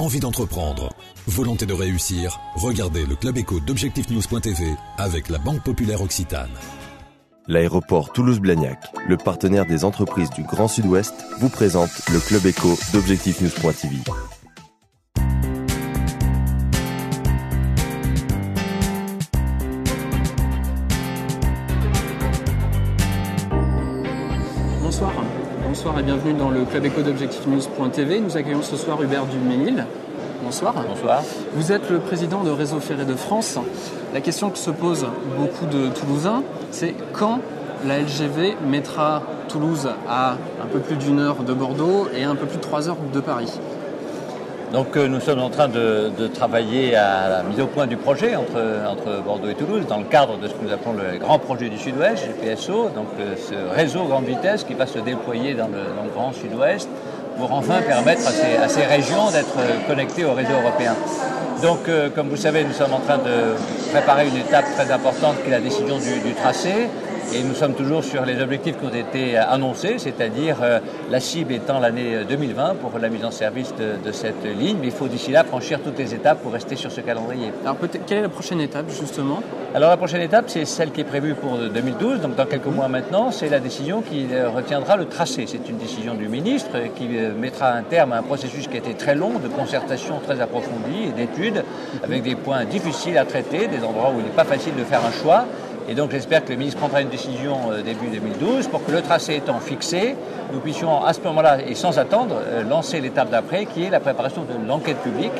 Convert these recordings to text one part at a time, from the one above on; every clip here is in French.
envie d'entreprendre, volonté de réussir, regardez le Club Éco d'Objectif-News.tv avec la Banque Populaire Occitane. L'aéroport Toulouse-Blagnac, le partenaire des entreprises du Grand Sud-Ouest, vous présente le Club Éco d'Objectif-News.tv. Bonsoir et bienvenue dans le Club Éco d'Objectif-News.tv. Nous accueillons ce soir Hubert Duménil. Bonsoir. Bonsoir. Vous êtes le président de Réseau Ferré de France. La question que se posent beaucoup de Toulousains, c'est quand la LGV mettra Toulouse à un peu plus d'1 heure de Bordeaux et un peu plus de 3 heures de Paris. Donc nous sommes en train de travailler à la mise au point du projet entre Bordeaux et Toulouse dans le cadre de ce que nous appelons le grand projet du Sud-Ouest, GPSO, donc ce réseau grande vitesse qui va se déployer dans le grand Sud-Ouest pour enfin permettre à ces régions d'être connectées au réseau européen. Donc comme vous savez, nous sommes en train de préparer une étape très importante qui est la décision du tracé. Et nous sommes toujours sur les objectifs qui ont été annoncés, c'est-à-dire la cible étant l'année 2020 pour la mise en service de cette ligne. Mais il faut d'ici là franchir toutes les étapes pour rester sur ce calendrier. Alors quelle est la prochaine étape justement ? Alors la prochaine étape, c'est celle qui est prévue pour 2012, donc dans quelques mois maintenant, c'est la décision qui retiendra le tracé. C'est une décision du ministre qui mettra un terme à un processus qui a été très long, de concertation très approfondie et d'études, avec des points difficiles à traiter, des endroits où il n'est pas facile de faire un choix. Et donc j'espère que le ministre prendra une décision début 2012 pour que le tracé étant fixé, nous puissions à ce moment-là et sans attendre lancer l'étape d'après qui est la préparation de l'enquête publique.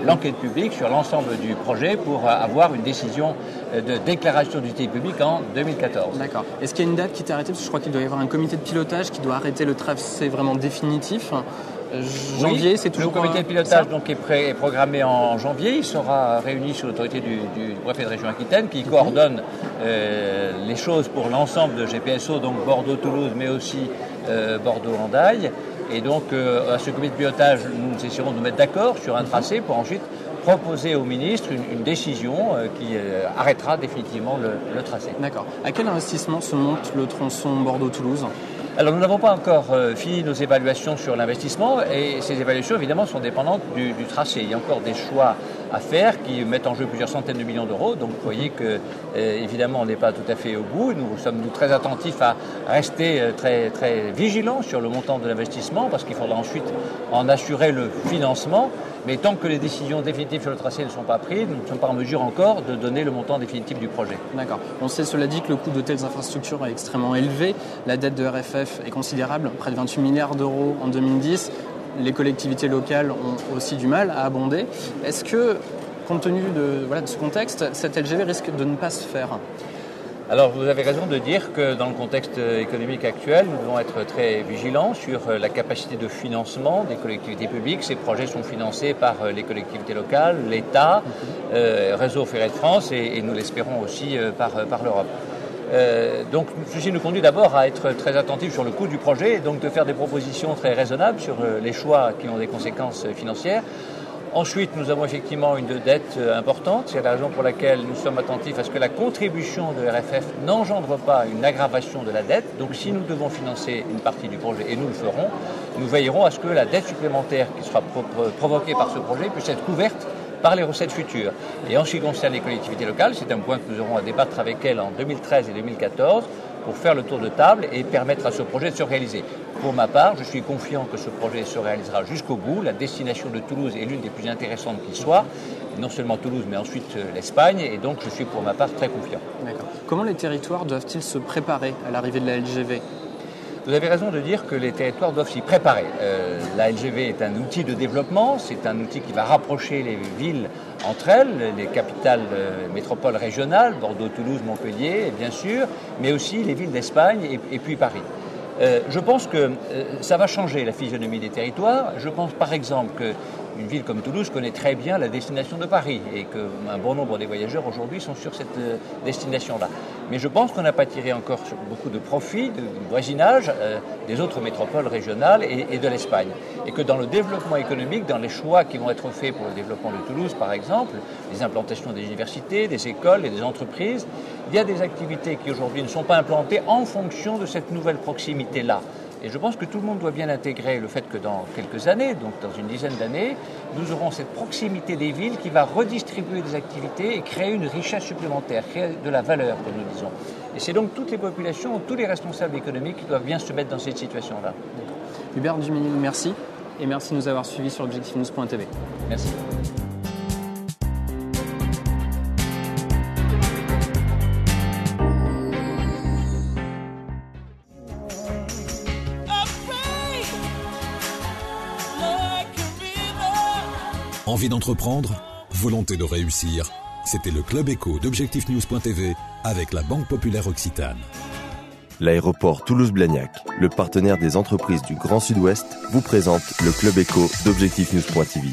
L'enquête publique sur l'ensemble du projet pour avoir une décision de déclaration d'utilité publique en 2014. D'accord. Est-ce qu'il y a une date qui est arrêtée ? Parce que je crois qu'il doit y avoir un comité de pilotage qui doit arrêter le tracé vraiment définitif. Janvier, oui, c'est toujours le comité de pilotage donc est programmé en janvier. Il sera réuni sous l'autorité du préfet de région Aquitaine qui coordonne les choses pour l'ensemble de GPSO, donc Bordeaux-Toulouse, mais aussi Bordeaux-Hendaye. Et donc à ce comité de pilotage, nous essaierons de nous mettre d'accord sur un tracé pour ensuite proposer au ministre une décision qui arrêtera définitivement le tracé. D'accord. À quel investissement se monte le tronçon Bordeaux-Toulouse ? Alors nous n'avons pas encore fini nos évaluations sur l'investissement et ces évaluations évidemment sont dépendantes du tracé. Il y a encore des choix à faire qui mettent en jeu plusieurs centaines de millions d'euros. Donc vous voyez que évidemment on n'est pas tout à fait au bout. Nous sommes très attentifs à rester très, très vigilants sur le montant de l'investissement parce qu'il faudra ensuite en assurer le financement. Mais tant que les décisions définitives sur le tracé ne sont pas prises, nous ne sommes pas en mesure encore de donner le montant définitif du projet. D'accord. On sait cela dit que le coût de telles infrastructures est extrêmement élevé. La dette de RFF est considérable, près de 28 milliards d'euros en 2010. Les collectivités locales ont aussi du mal à abonder. Est-ce que, compte tenu de ce contexte, cette LGV risque de ne pas se faire ? Alors vous avez raison de dire que dans le contexte économique actuel, nous devons être très vigilants sur la capacité de financement des collectivités publiques. Ces projets sont financés par les collectivités locales, l'État, Réseau Ferré de France et nous l'espérons aussi par l'Europe. Donc ceci nous conduit d'abord à être très attentifs sur le coût du projet et donc de faire des propositions très raisonnables sur les choix qui ont des conséquences financières. Ensuite, nous avons effectivement une dette importante. C'est la raison pour laquelle nous sommes attentifs à ce que la contribution de RFF n'engendre pas une aggravation de la dette. Donc si nous devons financer une partie du projet, et nous le ferons, nous veillerons à ce que la dette supplémentaire qui sera provoquée par ce projet puisse être couverte par les recettes futures. Et en ce qui concerne les collectivités locales, c'est un point que nous aurons à débattre avec elles en 2013 et 2014 pour faire le tour de table et permettre à ce projet de se réaliser. Pour ma part, je suis confiant que ce projet se réalisera jusqu'au bout. La destination de Toulouse est l'une des plus intéressantes qui soit, non seulement Toulouse, mais ensuite l'Espagne, et donc je suis pour ma part très confiant. D'accord. Comment les territoires doivent-ils se préparer à l'arrivée de la LGV ? Vous avez raison de dire que les territoires doivent s'y préparer. La LGV est un outil de développement, c'est un outil qui va rapprocher les villes entre elles, les capitales métropoles régionales, Bordeaux, Toulouse, Montpellier, bien sûr, mais aussi les villes d'Espagne et puis Paris. Je pense que ça va changer la physionomie des territoires. Je pense par exemple qu'une ville comme Toulouse connaît très bien la destination de Paris et qu'un bon nombre des voyageurs aujourd'hui sont sur cette destination-là. Mais je pense qu'on n'a pas tiré encore beaucoup de profit du voisinage des autres métropoles régionales et de l'Espagne. Et que dans le développement économique, dans les choix qui vont être faits pour le développement de Toulouse par exemple, les implantations des universités, des écoles et des entreprises, il y a des activités qui aujourd'hui ne sont pas implantées en fonction de cette nouvelle proximité-là. Et je pense que tout le monde doit bien intégrer le fait que dans quelques années, donc dans une dizaine d'années, nous aurons cette proximité des villes qui va redistribuer des activités et créer une richesse supplémentaire, créer de la valeur, comme nous disons. Et c'est donc toutes les populations, tous les responsables économiques qui doivent bien se mettre dans cette situation-là. Hubert Duminil, merci. Et merci de nous avoir suivis sur objectifnews.tv. Merci. Envie d'entreprendre? Volonté de réussir? C'était le Club Éco d'objectifnews.tv avec la Banque Populaire Occitane. L'aéroport Toulouse-Blagnac, le partenaire des entreprises du Grand Sud-Ouest, vous présente le Club Éco d'objectifnews.tv.